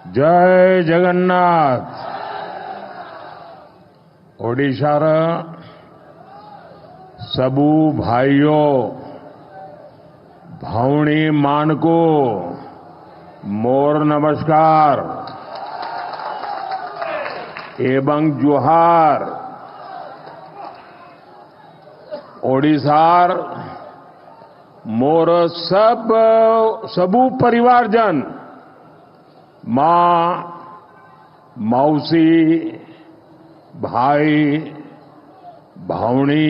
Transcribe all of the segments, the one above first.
जय जगन्नाथ। ओडिशार सबू भाइयों भौणी मानको मोर नमस्कार एवं जुहार। ओडिशार मोर सबू परिवारजन मां मौसी भाई भौणी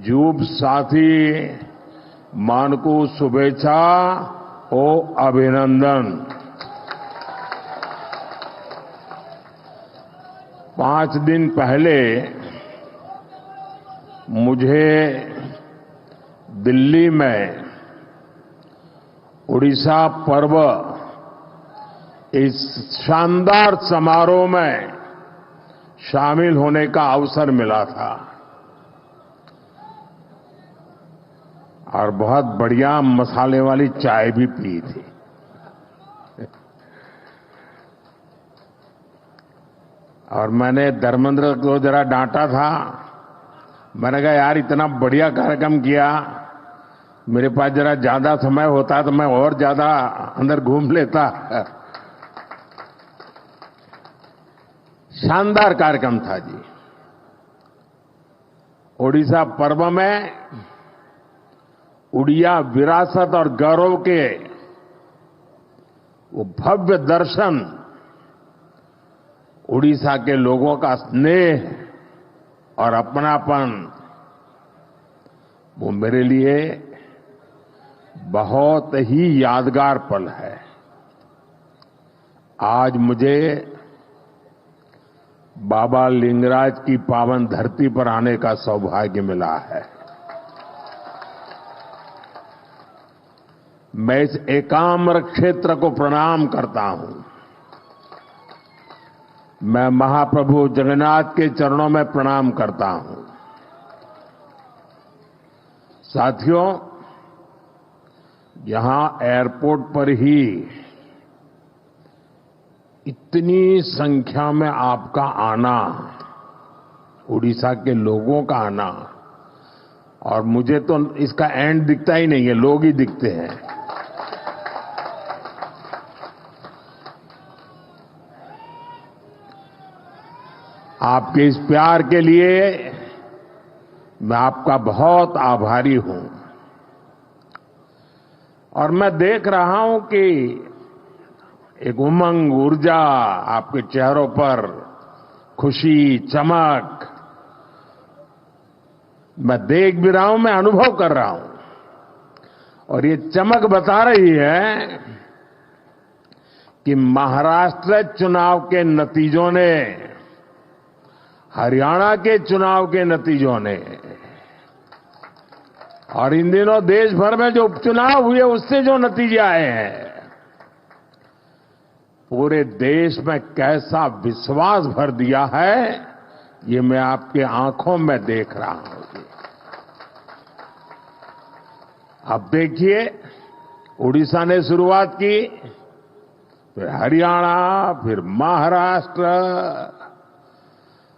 जूब साथी मानको शुभेच्छा ओ अभिनंदन। 5 दिन पहले मुझे दिल्ली में उड़ीसा पर्व इस शानदार समारोह में शामिल होने का अवसर मिला था और बहुत बढ़िया मसाले वाली चाय भी पी थी। और मैंने धर्मेंद्र को जरा डांटा था। मैंने कहा यार इतना बढ़िया कार्यक्रम किया, मेरे पास जरा ज्यादा समय होता तो मैं और ज्यादा अंदर घूम लेता। शानदार कार्यक्रम था जी। ओडिशा पर्व में उड़िया विरासत और गौरव के वो भव्य दर्शन, उड़ीसा के लोगों का स्नेह और अपनापन, वो मेरे लिए बहुत ही यादगार पल है। आज मुझे बाबा लिंगराज की पावन धरती पर आने का सौभाग्य मिला है। मैं इस एकाम्र क्षेत्र को प्रणाम करता हूं। मैं महाप्रभु जगन्नाथ के चरणों में प्रणाम करता हूं। साथियों, यहां एयरपोर्ट पर ही इतनी संख्या में आपका आना, उड़ीसा के लोगों का आना, और मुझे तो इसका एंड दिखता ही नहीं है, लोग ही दिखते हैं। आपके इस प्यार के लिए मैं आपका बहुत आभारी हूं। और मैं देख रहा हूं कि एक उमंग, ऊर्जा आपके चेहरों पर, खुशी, चमक मैं देख भी रहा हूं, मैं अनुभव कर रहा हूं। और ये चमक बता रही है कि महाराष्ट्र चुनाव के नतीजों ने, हरियाणा के चुनाव के नतीजों ने, और इन दिनों देश भर में जो उपचुनाव हुए उससे जो नतीजे आए हैं, पूरे देश में कैसा विश्वास भर दिया है, ये मैं आपके आंखों में देख रहा हूं। अब देखिए, उड़ीसा ने शुरुआत की, फिर हरियाणा, फिर महाराष्ट्र,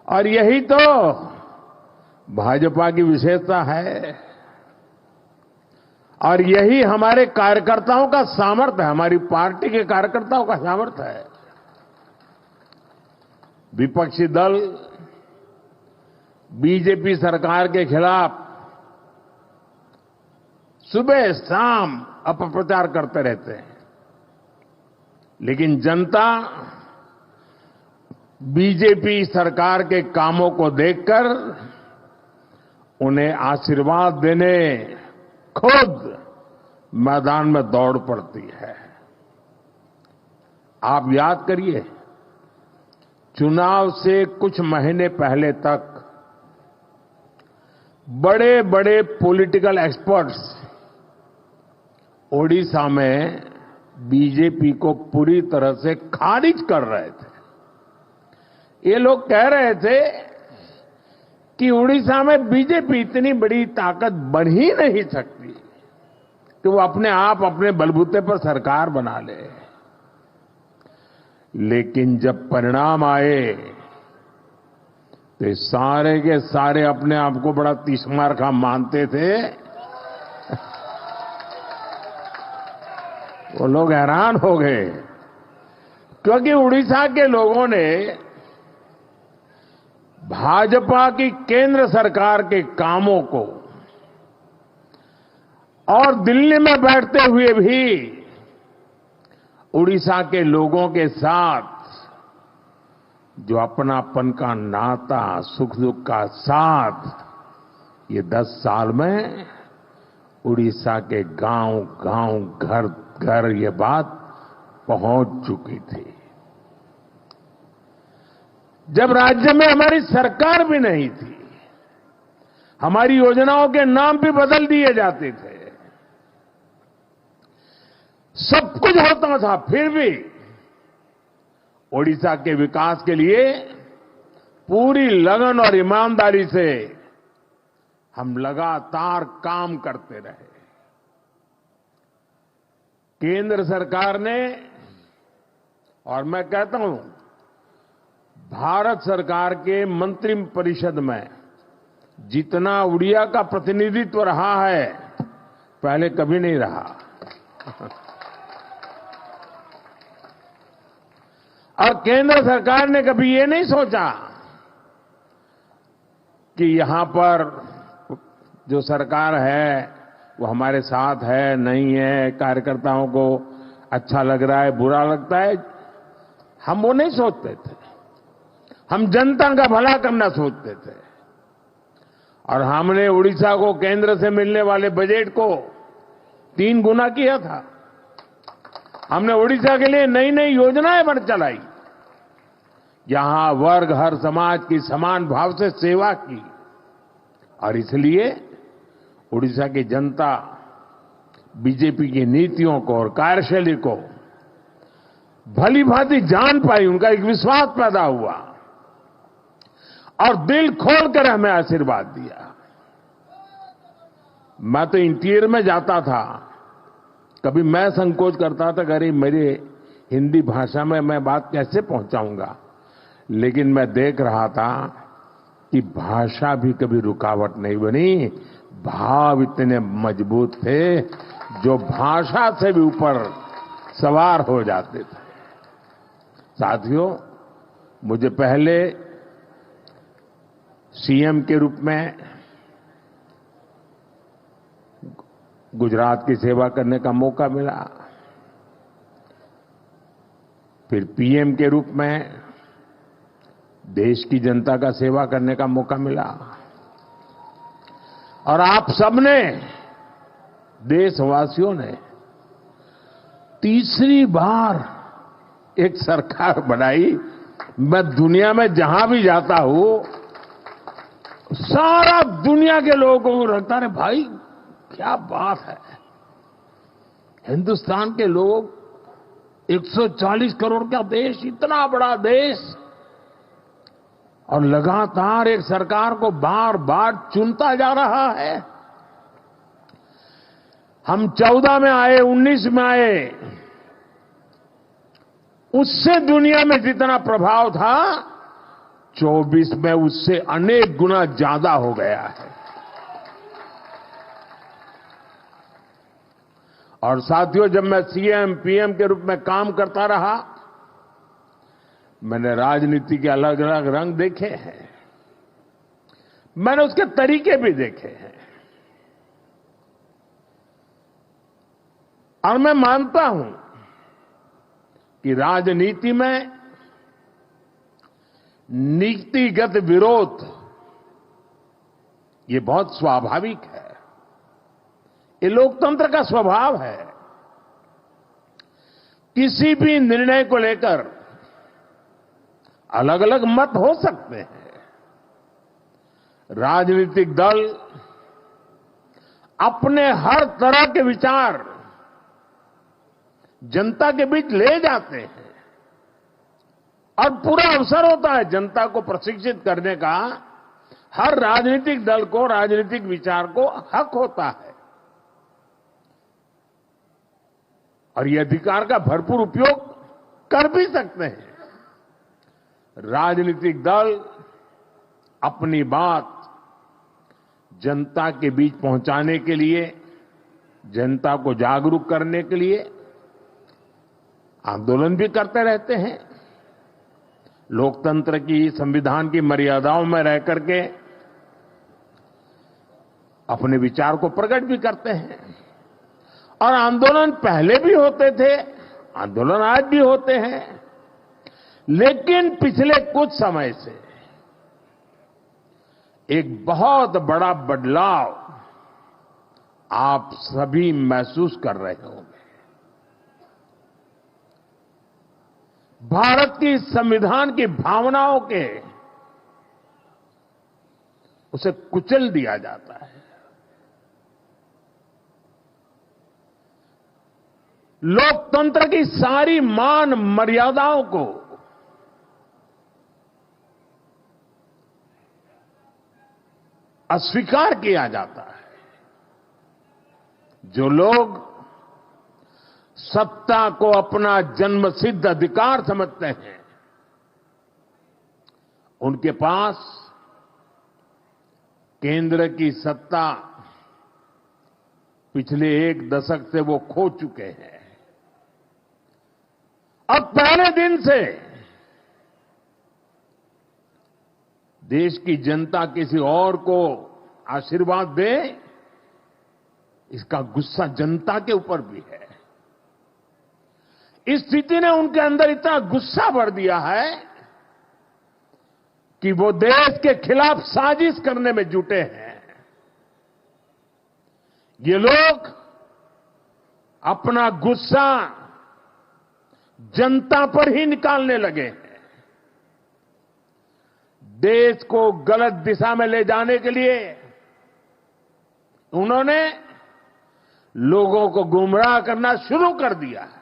और यही तो भाजपा की विशेषता है और यही हमारे कार्यकर्ताओं का सामर्थ्य है, हमारी पार्टी के कार्यकर्ताओं का सामर्थ्य है। विपक्षी दल बीजेपी सरकार के खिलाफ सुबह शाम अपप्रचार करते रहते हैं, लेकिन जनता बीजेपी सरकार के कामों को देखकर उन्हें आशीर्वाद देने खुद मैदान में दौड़ पड़ती है। आप याद करिए, चुनाव से कुछ महीने पहले तक बड़े बड़े पॉलिटिकल एक्सपर्ट्स ओडिशा में बीजेपी को पूरी तरह से खारिज कर रहे थे। ये लोग कह रहे थे कि उड़ीसा में बीजेपी इतनी बड़ी ताकत बन ही नहीं सकती कि वो अपने आप अपने बलबूते पर सरकार बना ले। लेकिन जब परिणाम आए तो ये सारे के सारे अपने आप को बड़ा तीसमार का मानते थे। वो लोग हैरान हो गए, क्योंकि उड़ीसा के लोगों ने भाजपा की केंद्र सरकार के कामों को और दिल्ली में बैठते हुए भी उड़ीसा के लोगों के साथ जो अपनापन का नाता, सुख दुख का साथ, ये 10 साल में उड़ीसा के गांव गांव, घर घर ये बात पहुंच चुकी थी। जब राज्य में हमारी सरकार भी नहीं थी, हमारी योजनाओं के नाम भी बदल दिए जाते थे, सब कुछ होता था, फिर भी ओडिशा के विकास के लिए पूरी लगन और ईमानदारी से हम लगातार काम करते रहे। केंद्र सरकार ने, और मैं कहता हूं भारत सरकार के मंत्रिपरिषद में जितना उड़िया का प्रतिनिधित्व रहा है, पहले कभी नहीं रहा। और केंद्र सरकार ने कभी ये नहीं सोचा कि यहां पर जो सरकार है वो हमारे साथ है, नहीं है, कार्यकर्ताओं को अच्छा लग रहा है, बुरा लगता है, हम वो नहीं सोचते थे। हम जनता का भला करना सोचते थे। और हमने उड़ीसा को केंद्र से मिलने वाले बजट को 3 गुना किया था। हमने उड़ीसा के लिए नई नई योजनाएं बढ़ चलाई, यहां वर्ग हर समाज की समान भाव से सेवा की। और इसलिए उड़ीसा की जनता बीजेपी की नीतियों को और कार्यशैली को भली भांति जान पाई, उनका एक विश्वास पैदा हुआ और दिल खोलकर हमें आशीर्वाद दिया। मैं तो इंटीरियर में जाता था, कभी मैं संकोच करता था, अरे मेरे हिंदी भाषा में मैं बात कैसे पहुंचाऊंगा, लेकिन मैं देख रहा था कि भाषा भी कभी रुकावट नहीं बनी, भाव इतने मजबूत थे जो भाषा से भी ऊपर सवार हो जाते थे। साथियों, मुझे पहले सीएम के रूप में गुजरात की सेवा करने का मौका मिला, फिर पीएम के रूप में देश की जनता का सेवा करने का मौका मिला, और आप सबने, देशवासियों ने तीसरी बार एक सरकार बनाई। मैं दुनिया में जहां भी जाता हूं, सारा दुनिया के लोगों को लगता है भाई क्या बात है, हिंदुस्तान के लोग 140 करोड़ का देश, इतना बड़ा देश, और लगातार एक सरकार को बार बार चुनता जा रहा है। हम 14 में आए, 19 में आए, उससे दुनिया में जितना प्रभाव था 24 में उससे अनेक गुना ज्यादा हो गया है। और साथियों, जब मैं सीएम पीएम के रूप में काम करता रहा, मैंने राजनीति के अलग अलग रंग देखे हैं, मैंने उसके तरीके भी देखे हैं, और मैं मानता हूं कि राजनीति में नीतिगत विरोध ये बहुत स्वाभाविक है, ये लोकतंत्र का स्वभाव है। किसी भी निर्णय को लेकर अलग अलग मत हो सकते हैं। राजनीतिक दल अपने हर तरह के विचार जनता के बीच ले जाते हैं, और पूरा अवसर होता है जनता को प्रशिक्षित करने का। हर राजनीतिक दल को, राजनीतिक विचार को हक होता है, और ये अधिकार का भरपूर उपयोग कर भी सकते हैं। राजनीतिक दल अपनी बात जनता के बीच पहुंचाने के लिए, जनता को जागरूक करने के लिए आंदोलन भी करते रहते हैं। लोकतंत्र की, संविधान की मर्यादाओं में रह करके अपने विचार को प्रकट भी करते हैं। और आंदोलन पहले भी होते थे, आंदोलन आज भी होते हैं, लेकिन पिछले कुछ समय से एक बहुत बड़ा बदलाव आप सभी महसूस कर रहे होंगे। भारत की संविधान की भावनाओं के उसे कुचल दिया जाता है। लोकतंत्र की सारी मान मर्यादाओं को अस्वीकार किया जाता है। जो लोग सत्ता को अपना जन्मसिद्ध अधिकार समझते हैं, उनके पास केंद्र की सत्ता पिछले एक दशक से वो खो चुके हैं। अब पहले दिन से देश की जनता किसी और को आशीर्वाद दे, इसका गुस्सा जनता के ऊपर भी है। इस स्थिति ने उनके अंदर इतना गुस्सा भर दिया है कि वो देश के खिलाफ साजिश करने में जुटे हैं। ये लोग अपना गुस्सा जनता पर ही निकालने लगे हैं। देश को गलत दिशा में ले जाने के लिए उन्होंने लोगों को गुमराह करना शुरू कर दिया है।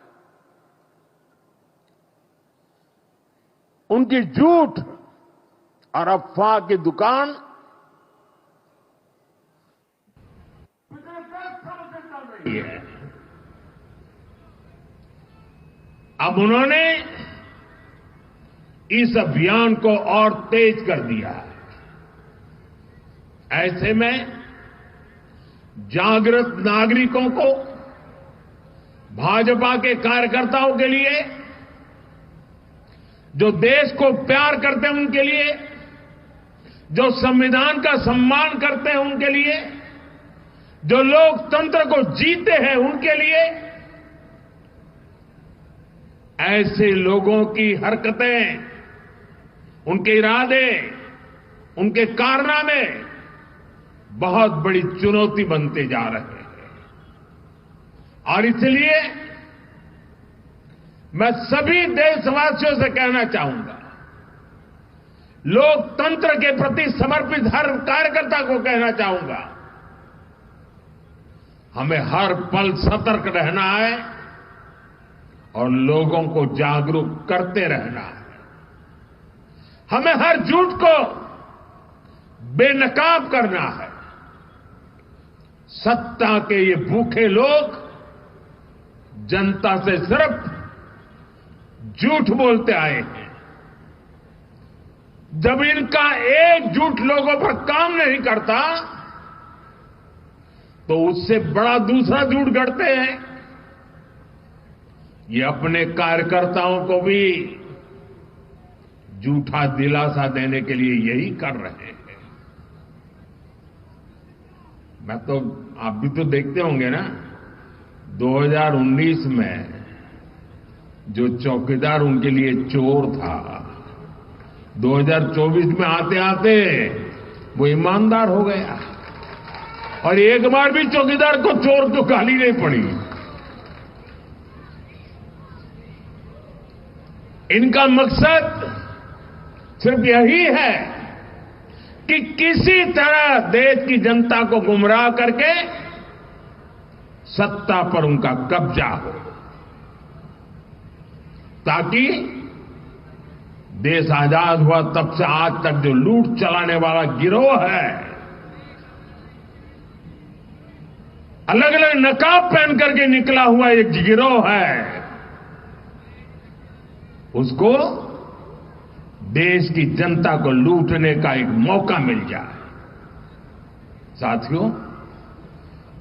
उनकी झूठ और अफवाह की दुकान चल रही है। अब उन्होंने इस अभियान को और तेज कर दिया है। ऐसे में जागृत नागरिकों को, भाजपा के कार्यकर्ताओं के लिए, जो देश को प्यार करते हैं उनके लिए, जो संविधान का सम्मान करते हैं उनके लिए, जो लोकतंत्र को जीते हैं उनके लिए, ऐसे लोगों की हरकतें, उनके इरादे, उनके कारनामे बहुत बड़ी चुनौती बनते जा रहे हैं। और इसलिए मैं सभी देशवासियों से कहना चाहूंगा, लोकतंत्र के प्रति समर्पित हर कार्यकर्ता को कहना चाहूंगा, हमें हर पल सतर्क रहना है और लोगों को जागरूक करते रहना है। हमें हर झूठ को बेनकाब करना है। सत्ता के ये भूखे लोग जनता से सिर्फ झूठ बोलते आए हैं। जब इनका एक झूठ लोगों पर काम नहीं करता, तो उससे बड़ा दूसरा झूठ गढ़ते हैं। ये अपने कार्यकर्ताओं को भी झूठा दिलासा देने के लिए यही कर रहे हैं। मैं तो, आप भी तो देखते होंगे ना, 2019 में जो चौकीदार उनके लिए चोर था, 2024 में आते आते वो ईमानदार हो गया और एक बार भी चौकीदार को चोर तो गाली नहीं पड़ी। इनका मकसद सिर्फ यही है कि किसी तरह देश की जनता को गुमराह करके सत्ता पर उनका कब्जा हो, ताकि देश आजाद हुआ तब से आज तक जो लूट चलाने वाला गिरोह है, अलग अलग नकाब पहन करके निकला हुआ एक गिरोह है, उसको देश की जनता को लूटने का एक मौका मिल जाए। साथियों,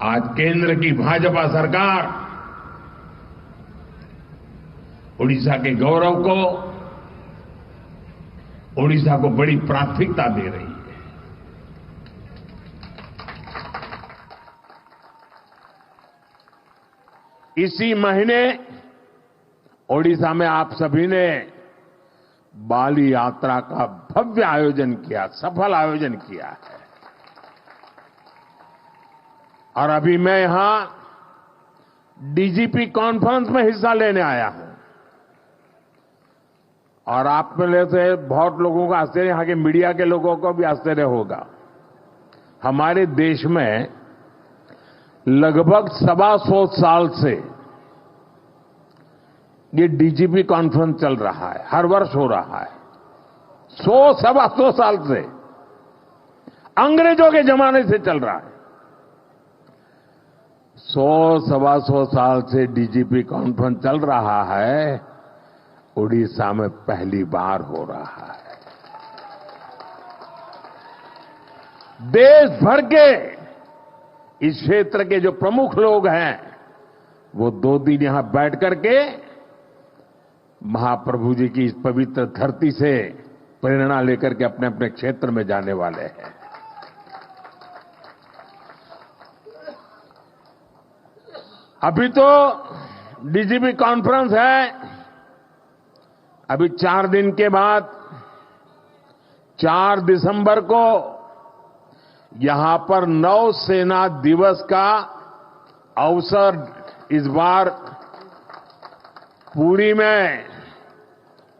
आज केंद्र की भाजपा सरकार उड़ीसा के गौरव को, उड़ीसा को बड़ी प्राथमिकता दे रही है। इसी महीने ओडिशा में आप सभी ने बाली यात्रा का भव्य आयोजन किया, सफल आयोजन किया है। और अभी मैं यहां डीजीपी कॉन्फ्रेंस में हिस्सा लेने आया हूं। और आप में से बहुत लोगों का आश्चर्य, यहां के मीडिया के लोगों को भी आश्चर्य होगा। हमारे देश में लगभग 125 साल से ये डीजीपी कॉन्फ्रेंस चल रहा है, हर वर्ष हो रहा है। 125 साल से, अंग्रेजों के जमाने से चल रहा है। 125 साल से डीजीपी कॉन्फ्रेंस चल रहा है, उड़ीसा में पहली बार हो रहा है। देश भर के इस क्षेत्र के जो प्रमुख लोग हैं, वो 2 दिन यहां बैठ करके महाप्रभु जी की इस पवित्र धरती से प्रेरणा लेकर के अपने अपने क्षेत्र में जाने वाले हैं। अभी तो डीजीपी कॉन्फ्रेंस है, अभी 4 दिन के बाद 4 दिसंबर को यहां पर नौसेना दिवस का अवसर इस बार पुरी में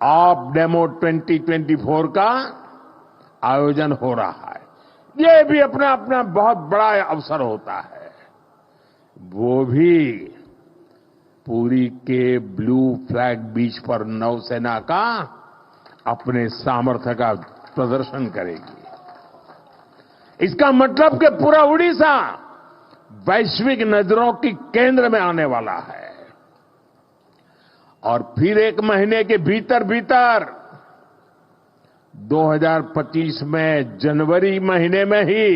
ऑफ डेमो 2024 का आयोजन हो रहा है। ये भी अपना अपना बहुत बड़ा अवसर होता है। वो भी पुरी के ब्लू फ्लैग बीच पर नौसेना का अपने सामर्थ्य का प्रदर्शन करेगी। इसका मतलब कि पूरा उड़ीसा वैश्विक नजरों की केंद्र में आने वाला है। और फिर 1 महीने के भीतर भीतर 2025 में जनवरी महीने में ही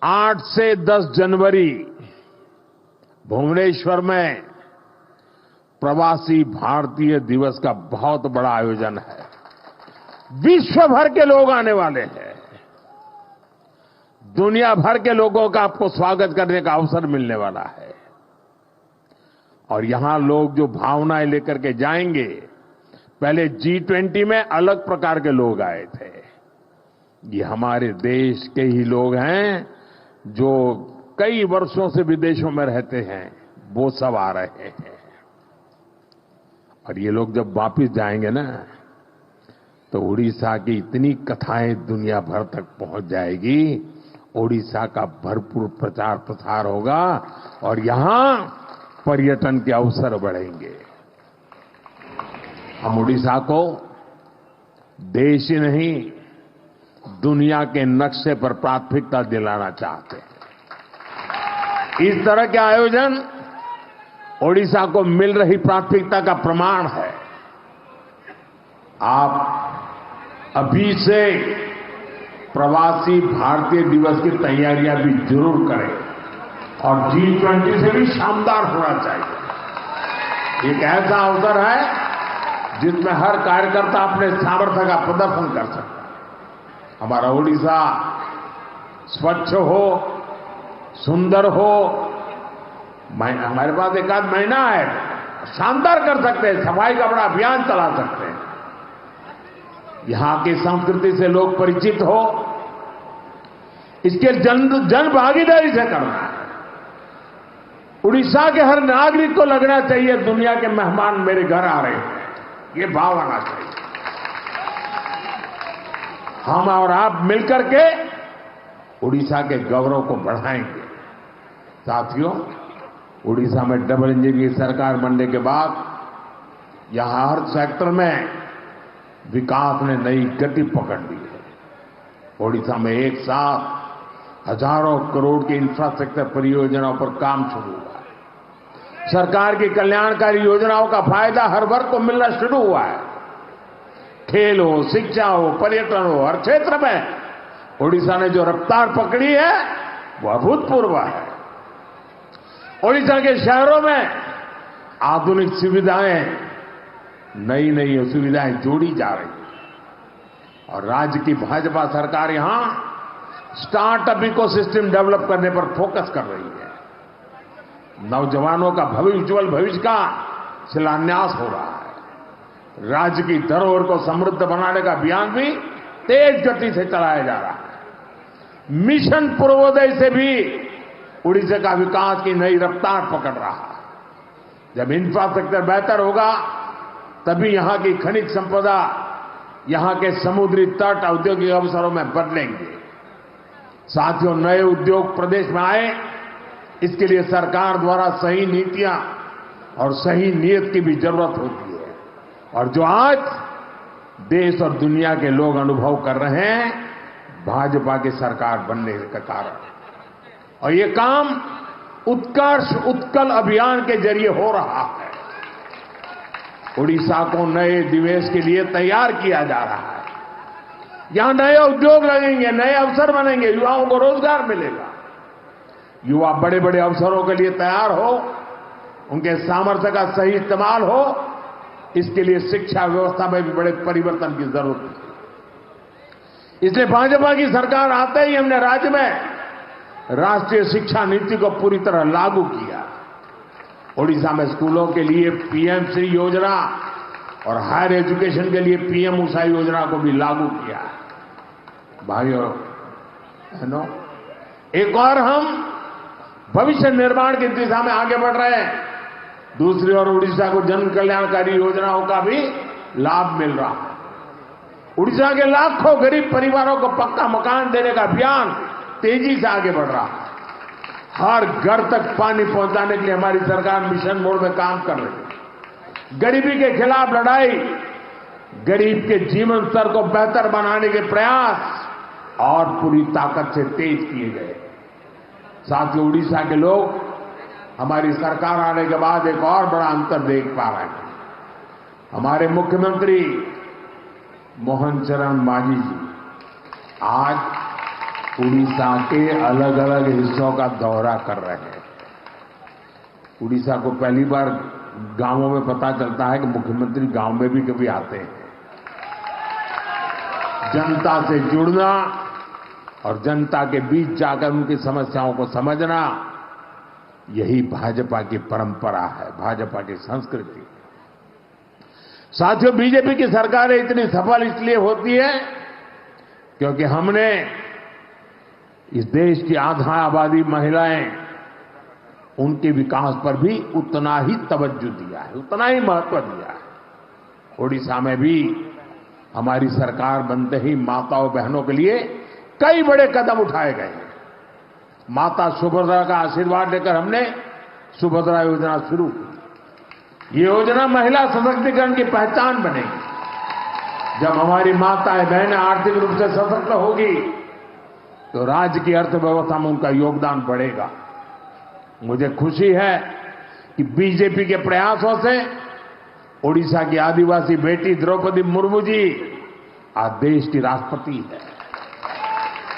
8 से 10 जनवरी भुवनेश्वर में प्रवासी भारतीय दिवस का बहुत बड़ा आयोजन है। विश्व भर के लोग आने वाले हैं। दुनिया भर के लोगों का आपको स्वागत करने का अवसर मिलने वाला है। और यहां लोग जो भावनाएं लेकर के जाएंगे, पहले G20 में अलग प्रकार के लोग आए थे। ये हमारे देश के ही लोग हैं जो कई वर्षों से विदेशों में रहते हैं, वो सब आ रहे हैं। और ये लोग जब वापस जाएंगे ना, तो उड़ीसा की इतनी कथाएं दुनिया भर तक पहुंच जाएगी। उड़ीसा का भरपूर प्रचार प्रसार होगा और यहां पर्यटन के अवसर बढ़ेंगे। हम उड़ीसा को देश ही नहीं, दुनिया के नक्शे पर प्राथमिकता दिलाना चाहते हैं। इस तरह के आयोजन उड़ीसा को मिल रही प्राथमिकता का प्रमाण है। आप अभी से प्रवासी भारतीय दिवस की तैयारियां भी जरूर करें और G20 से भी शानदार होना चाहिए। एक ऐसा अवसर है जिसमें हर कार्यकर्ता अपने सामर्थ्य का प्रदर्शन कर सकता है। हमारा उड़ीसा स्वच्छ हो, सुंदर हो, हमारे पास 1 आध महीना है, शानदार कर सकते हैं, सफाई का बड़ा अभियान चला सकते हैं। यहां की संस्कृति से लोग परिचित हो, इसके जन भागीदारी से करना है। उड़ीसा के हर नागरिक को लगना चाहिए दुनिया के मेहमान मेरे घर आ रहे हैं, ये भाव आना चाहिए। हम और आप मिलकर के उड़ीसा के गौरव को बढ़ाएंगे। साथियों, उड़ीसा में डबल इंजन की सरकार बनने के बाद यहां हर सेक्टर में विकास ने नई गति पकड़ ली है। उड़ीसा में एक साथ हजारों करोड़ की इंफ्रास्ट्रक्चर परियोजनाओं पर काम शुरू हुआ है। सरकार की कल्याणकारी योजनाओं का फायदा हर वर्ग को मिलना शुरू हुआ है। खेल हो, शिक्षा हो, पर्यटन हो, हर क्षेत्र में ओडिशा ने जो रफ्तार पकड़ी है वो अभूतपूर्व है। ओडिशा के शहरों में आधुनिक सुविधाएं, नई नई सुविधाएं जोड़ी जा रही हैं और राज्य की भाजपा सरकार यहां स्टार्टअप इकोसिस्टम डेवलप करने पर फोकस कर रही है। नौजवानों का उज्जवल भविष्य का शिलान्यास हो रहा है। राज्य की धरोहर को समृद्ध बनाने का अभियान भी तेज गति से चलाया जा रहा है। मिशन पूर्वोदय से भी उड़ीसा का विकास की नई रफ्तार पकड़ रहा है। जब इंफ्रास्ट्रक्चर बेहतर होगा तभी यहां की खनिज संपदा, यहां के समुद्री तट औद्योगिक अवसरों में बदलेंगे। साथियों, नए उद्योग प्रदेश में आए, इसके लिए सरकार द्वारा सही नीतियां और सही नीयत की भी जरूरत होती है और जो आज देश और दुनिया के लोग अनुभव कर रहे हैं भाजपा की सरकार बनने के कारण। और ये काम उत्कर्ष उत्कल अभियान के जरिए हो रहा है। उड़ीसा को नए निवेश के लिए तैयार किया जा रहा है। यहां नए उद्योग लगेंगे, नए अवसर बनेंगे, युवाओं को रोजगार मिलेगा। युवा बड़े बड़े अवसरों के लिए तैयार हो, उनके सामर्थ्य का सही इस्तेमाल हो, इसके लिए शिक्षा व्यवस्था में भी बड़े परिवर्तन की जरूरत है। इसलिए भाजपा की सरकार आते ही हमने राज्य में राष्ट्रीय शिक्षा नीति को पूरी तरह लागू किया। ओडिशा में स्कूलों के लिए पीएम श्री योजना और हायर एजुकेशन के लिए पीएम उषा योजना को भी लागू किया। भाइयों बहनों, एक और हम भविष्य निर्माण की दिशा में आगे बढ़ रहे हैं। दूसरी ओर उड़ीसा को जन कल्याणकारी योजनाओं का भी लाभ मिल रहा है। उड़ीसा के लाखों गरीब परिवारों को पक्का मकान देने का अभियान तेजी से आगे बढ़ रहा है। हर घर तक पानी पहुंचाने के लिए हमारी सरकार मिशन मोड में काम कर रही है। गरीबी के खिलाफ लड़ाई, गरीब के जीवन स्तर को बेहतर बनाने के प्रयास और पूरी ताकत से तेज किए गए। साथियों, उड़ीसा के लोग हमारी सरकार आने के बाद एक और बड़ा अंतर देख पा रहे हैं। हमारे मुख्यमंत्री मोहन चरण मांझी जी आज उड़ीसा के अलग अलग हिस्सों का दौरा कर रहे हैं। उड़ीसा को पहली बार गांवों में पता चलता है कि मुख्यमंत्री गांव में भी कभी आते हैं। जनता से जुड़ना और जनता के बीच जाकर उनकी समस्याओं को समझना, यही भाजपा की परंपरा है, भाजपा की संस्कृति। साथियों, बीजेपी की सरकारें इतनी सफल इसलिए होती है क्योंकि हमने इस देश की आधा आबादी महिलाएं, उनके विकास पर भी उतना ही तवज्जो दिया है, उतना ही महत्व दिया है। ओडिशा में भी हमारी सरकार बनते ही माताओं बहनों के लिए कई बड़े कदम उठाए गए हैं। माता सुभद्रा का आशीर्वाद लेकर हमने सुभद्रा योजना शुरू की। ये योजना महिला सशक्तिकरण की पहचान बनेगी। जब हमारी माताएं बहनें आर्थिक रूप से सशक्त होगी तो राज्य की अर्थव्यवस्था में उनका योगदान बढ़ेगा। मुझे खुशी है कि बीजेपी के प्रयासों से ओडिशा की आदिवासी बेटी द्रौपदी मुर्मू जी आज देश की राष्ट्रपति है।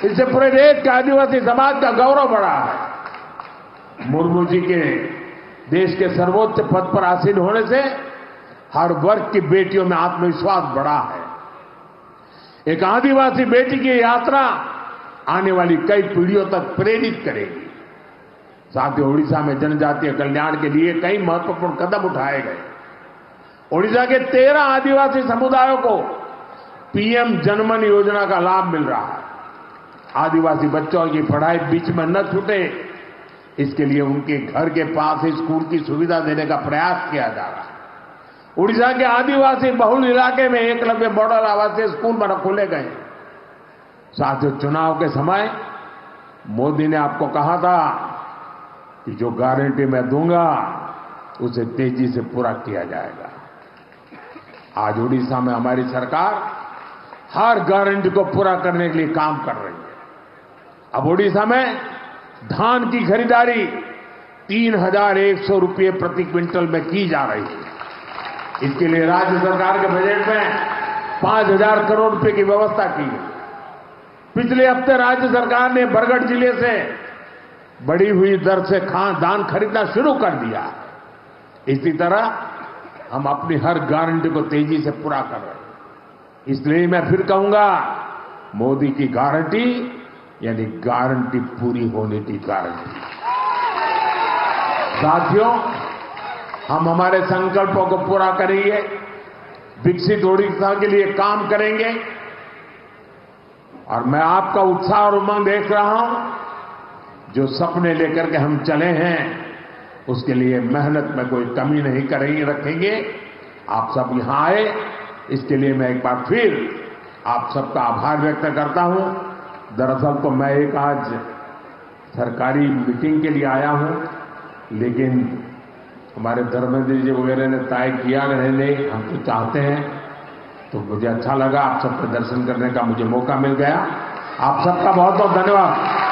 इससे पूरे देश के आदिवासी समाज का गौरव बढ़ा है। मुर्मू जी के देश के सर्वोच्च पद पर आसीन होने से हर वर्ग की बेटियों में आत्मविश्वास बढ़ा है। एक आदिवासी बेटी की यात्रा आने वाली कई पीढ़ियों तक प्रेरित करेगी। साथियों, ओडिशा में जनजातीय कल्याण के लिए कई महत्वपूर्ण कदम उठाए गए। ओडिशा के 13 आदिवासी समुदायों को पीएम जनमन योजना का लाभ मिल रहा है। आदिवासी बच्चों की पढ़ाई बीच में न छूटे, इसके लिए उनके घर के पास ही स्कूल की सुविधा देने का प्रयास किया जा रहा है। उड़ीसा के आदिवासी बहुल इलाके में एकलव्य मॉडल आवासीय स्कूल खोले गए। साथियों, चुनाव के समय मोदी ने आपको कहा था कि जो गारंटी मैं दूंगा उसे तेजी से पूरा किया जाएगा। आज उड़ीसा में हमारी सरकार हर गारंटी को पूरा करने के लिए काम कर रही है। अब ओडिशा में धान की खरीदारी 3,100 रुपये प्रति क्विंटल में की जा रही है। इसके लिए राज्य सरकार के बजट में 5,000 करोड़ रुपए की व्यवस्था की गई। पिछले हफ्ते राज्य सरकार ने बरगढ़ जिले से बढ़ी हुई दर से धान खरीदना शुरू कर दिया। इसी तरह हम अपनी हर गारंटी को तेजी से पूरा कर रहे हैं। इसलिए मैं फिर कहूंगा, मोदी की गारंटी यानी गारंटी पूरी होने की गारंटी। साथियों, हम हमारे संकल्पों को पूरा करेंगे, विकसित ओडिशा के लिए काम करेंगे और मैं आपका उत्साह और उमंग देख रहा हूं। जो सपने लेकर के हम चले हैं उसके लिए मेहनत में कोई कमी नहीं करेंगे, रखेंगे। आप सब यहां आए, इसके लिए मैं एक बार फिर आप सबका आभार व्यक्त करता हूं। दरअसल तो मैं एक आज सरकारी मीटिंग के लिए आया हूं, लेकिन हमारे धर्मेंद्र जी वगैरह ने तय किया नहीं, हम तो चाहते हैं, तो मुझे अच्छा लगा। आप सबके दर्शन करने का मुझे मौका मिल गया। आप सबका बहुत बहुत धन्यवाद।